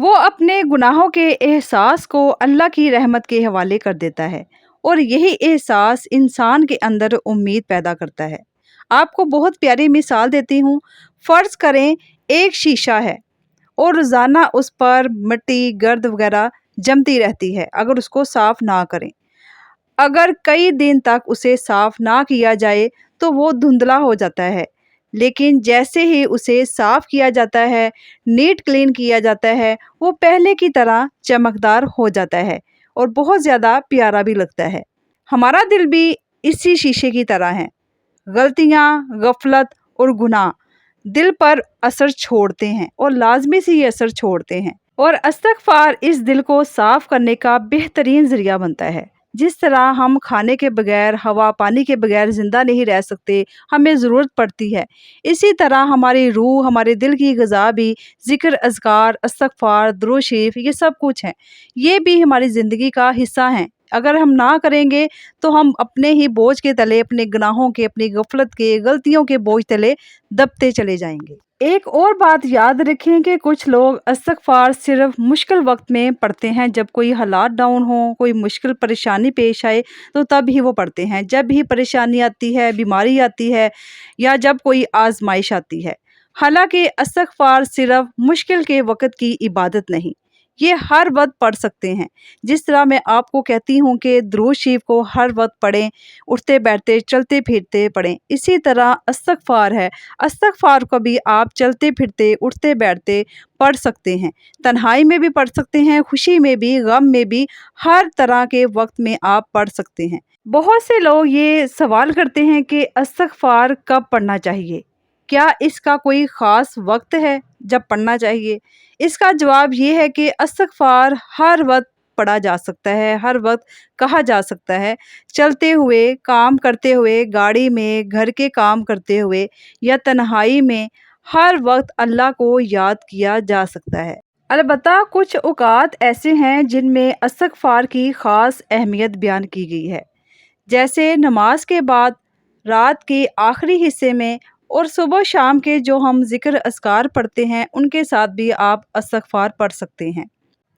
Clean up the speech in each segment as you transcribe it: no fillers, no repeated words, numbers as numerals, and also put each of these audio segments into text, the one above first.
وہ اپنے گناہوں کے احساس کو اللہ کی رحمت کے حوالے کر دیتا ہے، اور یہی احساس انسان کے اندر امید پیدا کرتا ہے۔ آپ کو بہت پیاری مثال دیتی ہوں۔ فرض کریں ایک شیشہ ہے اور روزانہ اس پر مٹی، گرد وغیرہ جمتی رہتی ہے اگر اس کو صاف نہ کریں۔ اگر کئی دن تک اسے صاف نہ کیا جائے تو وہ دھندلا ہو جاتا ہے، لیکن جیسے ہی اسے صاف کیا جاتا ہے، نیٹ کلین کیا جاتا ہے، وہ پہلے کی طرح چمکدار ہو جاتا ہے اور بہت زیادہ پیارا بھی لگتا ہے۔ ہمارا دل بھی اسی شیشے کی طرح ہے۔ غلطیاں، غفلت اور گناہ دل پر اثر چھوڑتے ہیں اور لازمی سے یہ اثر چھوڑتے ہیں، اور استغفار اس دل کو صاف کرنے کا بہترین ذریعہ بنتا ہے۔ جس طرح ہم کھانے کے بغیر، ہوا پانی کے بغیر زندہ نہیں رہ سکتے، ہمیں ضرورت پڑتی ہے، اسی طرح ہماری روح، ہمارے دل کی غذا بھی ذکر، اذکار، استغفار، درود شریف، یہ سب کچھ ہے۔ یہ بھی ہماری زندگی کا حصہ ہیں۔ اگر ہم نہ کریں گے تو ہم اپنے ہی بوجھ کے تلے، اپنے گناہوں کے، اپنی غفلت کے، غلطیوں کے بوجھ تلے دبتے چلے جائیں گے۔ ایک اور بات یاد رکھیں کہ کچھ لوگ استغفار صرف مشکل وقت میں پڑھتے ہیں، جب کوئی حالات ڈاؤن ہوں، کوئی مشکل پریشانی پیش آئے تو تب ہی وہ پڑھتے ہیں، جب بھی پریشانی آتی ہے، بیماری آتی ہے، یا جب کوئی آزمائش آتی ہے۔ حالانکہ استغفار صرف مشکل کے وقت کی عبادت نہیں، یہ ہر وقت پڑھ سکتے ہیں۔ جس طرح میں آپ کو کہتی ہوں کہ درود شریف کو ہر وقت پڑھیں، اٹھتے بیٹھتے، چلتے پھرتے پڑھیں، اسی طرح استغفار ہے، استغفار کو بھی آپ چلتے پھرتے، اٹھتے بیٹھتے پڑھ سکتے ہیں۔ تنہائی میں بھی پڑھ سکتے ہیں، خوشی میں بھی، غم میں بھی، ہر طرح کے وقت میں آپ پڑھ سکتے ہیں۔ بہت سے لوگ یہ سوال کرتے ہیں کہ استغفار کب پڑھنا چاہیے؟ کیا اس کا کوئی خاص وقت ہے جب پڑھنا چاہیے؟ اس کا جواب یہ ہے کہ استغفار ہر وقت پڑھا جا سکتا ہے، ہر وقت کہا جا سکتا ہے۔ چلتے ہوئے، کام کرتے ہوئے، گاڑی میں، گھر کے کام کرتے ہوئے یا تنہائی میں، ہر وقت اللہ کو یاد کیا جا سکتا ہے۔ البتہ کچھ اوقات ایسے ہیں جن میں استغفار کی خاص اہمیت بیان کی گئی ہے، جیسے نماز کے بعد، رات کے آخری حصے میں، اور صبح شام کے جو ہم ذکر اذکار پڑھتے ہیں ان کے ساتھ بھی آپ استغفار پڑھ سکتے ہیں۔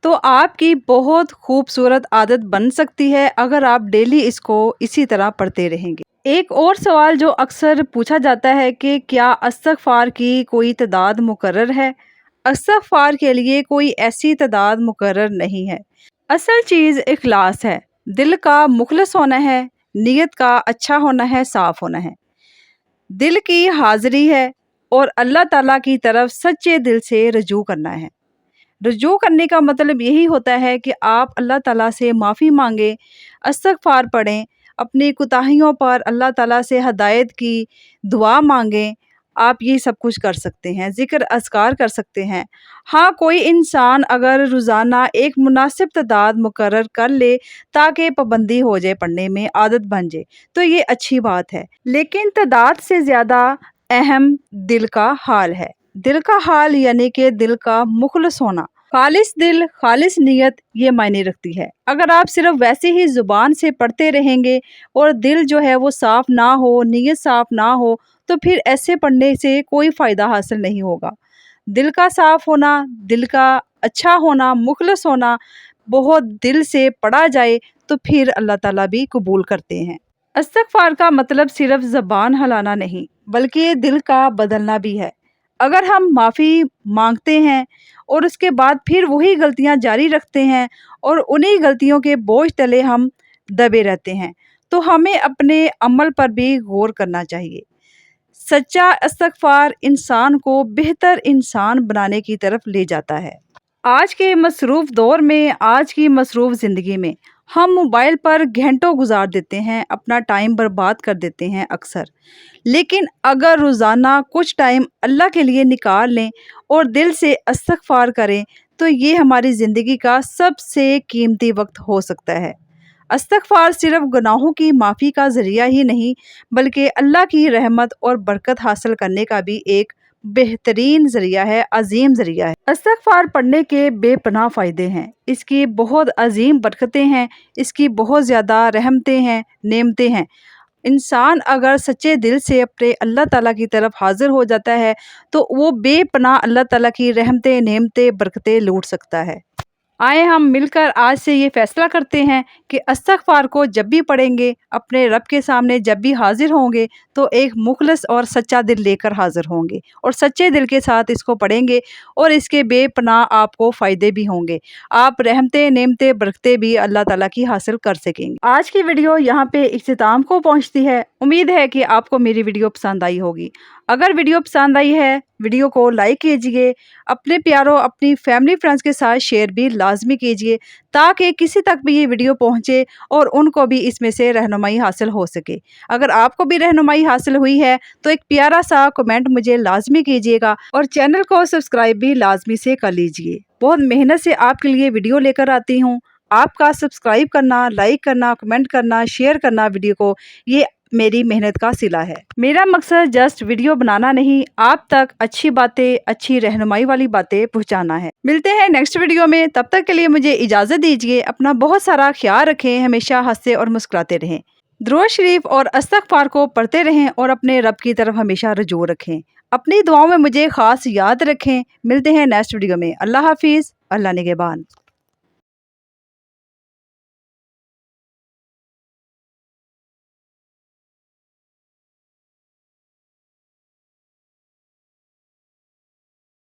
تو آپ کی بہت خوبصورت عادت بن سکتی ہے اگر آپ ڈیلی اس کو اسی طرح پڑھتے رہیں گے۔ ایک اور سوال جو اکثر پوچھا جاتا ہے کہ کیا استغفار کی کوئی تعداد مقرر ہے؟ استغفار کے لیے کوئی ایسی تعداد مقرر نہیں ہے۔ اصل چیز اخلاص ہے، دل کا مخلص ہونا ہے، نیت کا اچھا ہونا ہے، صاف ہونا ہے، دل کی حاضری ہے، اور اللہ تعالیٰ کی طرف سچے دل سے رجوع کرنا ہے۔ رجوع کرنے کا مطلب یہی ہوتا ہے کہ آپ اللہ تعالیٰ سے معافی مانگیں، استغفار پڑھیں، اپنی کوتاہیوں پر اللہ تعالیٰ سے ہدایت کی دعا مانگیں۔ آپ یہ سب کچھ کر سکتے ہیں، ذکر اذکار کر سکتے ہیں۔ ہاں، کوئی انسان اگر روزانہ ایک مناسب تعداد مقرر کر لے تاکہ پابندی ہو جائے، پڑھنے میں عادت بن جائے، تو یہ اچھی بات ہے، لیکن تعداد سے زیادہ اہم دل کا حال ہے۔ دل کا حال یعنی کہ دل کا مخلص ہونا، خالص دل، خالص نیت، یہ معنی رکھتی ہے۔ اگر آپ صرف ویسے ہی زبان سے پڑھتے رہیں گے اور دل جو ہے وہ صاف نہ ہو، نیت صاف نہ ہو، تو پھر ایسے پڑھنے سے کوئی فائدہ حاصل نہیں ہوگا۔ دل کا صاف ہونا، دل کا اچھا ہونا، مخلص ہونا، بہت دل سے پڑھا جائے تو پھر اللہ تعالیٰ بھی قبول کرتے ہیں۔ استغفار کا مطلب صرف زبان ہلانا نہیں بلکہ دل کا بدلنا بھی ہے۔ اگر ہم معافی مانگتے ہیں اور اس کے بعد پھر وہی غلطیاں جاری رکھتے ہیں اور انہی غلطیوں کے بوجھ تلے ہم دبے رہتے ہیں تو ہمیں اپنے عمل پر بھی غور کرنا چاہیے۔ سچا استغفار انسان کو بہتر انسان بنانے کی طرف لے جاتا ہے۔ آج کے مصروف دور میں، آج کی مصروف زندگی میں ہم موبائل پر گھنٹوں گزار دیتے ہیں، اپنا ٹائم برباد کر دیتے ہیں اکثر، لیکن اگر روزانہ کچھ ٹائم اللہ کے لیے نکال لیں اور دل سے استغفار کریں تو یہ ہماری زندگی کا سب سے قیمتی وقت ہو سکتا ہے۔ استغفار صرف گناہوں کی معافی کا ذریعہ ہی نہیں بلکہ اللہ کی رحمت اور برکت حاصل کرنے کا بھی ایک بہترین ذریعہ ہے، عظیم ذریعہ ہے۔ استغفار پڑھنے کے بے پناہ فائدے ہیں، اس کی بہت عظیم برکتیں ہیں، اس کی بہت زیادہ رحمتیں ہیں، نعمتیں ہیں۔ انسان اگر سچے دل سے اپنے اللہ تعالیٰ کی طرف حاضر ہو جاتا ہے تو وہ بے پناہ اللہ تعالیٰ کی رحمتیں، نعمتیں، برکتیں لوٹ سکتا ہے۔ آئے ہم مل کر آج سے یہ فیصلہ کرتے ہیں کہ استغفار کو جب بھی پڑھیں گے، اپنے رب کے سامنے جب بھی حاضر ہوں گے تو ایک مخلص اور سچا دل لے کر حاضر ہوں گے، اور سچے دل کے ساتھ اس کو پڑھیں گے، اور اس کے بے پناہ آپ کو فائدے بھی ہوں گے۔ آپ رحمتیں، نعمتیں، برکتیں بھی اللہ تعالیٰ کی حاصل کر سکیں گے۔ آج کی ویڈیو یہاں پہ اختتام کو پہنچتی ہے۔ امید ہے کہ آپ کو میری ویڈیو پسند آئی ہوگی۔ اگر ویڈیو پسند آئی ہے، ویڈیو کو لائک کیجئے، اپنے پیاروں، اپنی فیملی فرینڈز کے ساتھ شیئر بھی لازمی کیجئے تاکہ کسی تک بھی یہ ویڈیو پہنچے اور ان کو بھی اس میں سے رہنمائی حاصل ہو سکے۔ اگر آپ کو بھی رہنمائی حاصل ہوئی ہے تو ایک پیارا سا کمنٹ مجھے لازمی کیجئے گا، اور چینل کو سبسکرائب بھی لازمی سے کر لیجئے۔ بہت محنت سے آپ کے لیے ویڈیو لے کر آتی ہوں۔ آپ کا سبسکرائب کرنا، لائک کرنا، کمنٹ کرنا، شیئر کرنا ویڈیو کو، یہ میری محنت کا صلہ ہے۔ میرا مقصد جسٹ ویڈیو بنانا نہیں، آپ تک اچھی باتیں، اچھی رہنمائی والی باتیں پہنچانا ہے۔ ملتے ہیں نیکسٹ ویڈیو میں، تب تک کے لیے مجھے اجازت دیجیے۔ اپنا بہت سارا خیال رکھیں، ہمیشہ ہنستے اور مسکراتے رہیں، درود شریف اور استغفار کو پڑھتے رہیں، اور اپنے رب کی طرف ہمیشہ رجوع رکھیں۔ اپنی دعاؤں میں مجھے خاص یاد رکھیں۔ ملتے ہیں نیکسٹ ویڈیو میں۔ اللہ حافظ، اللہ نگہبان۔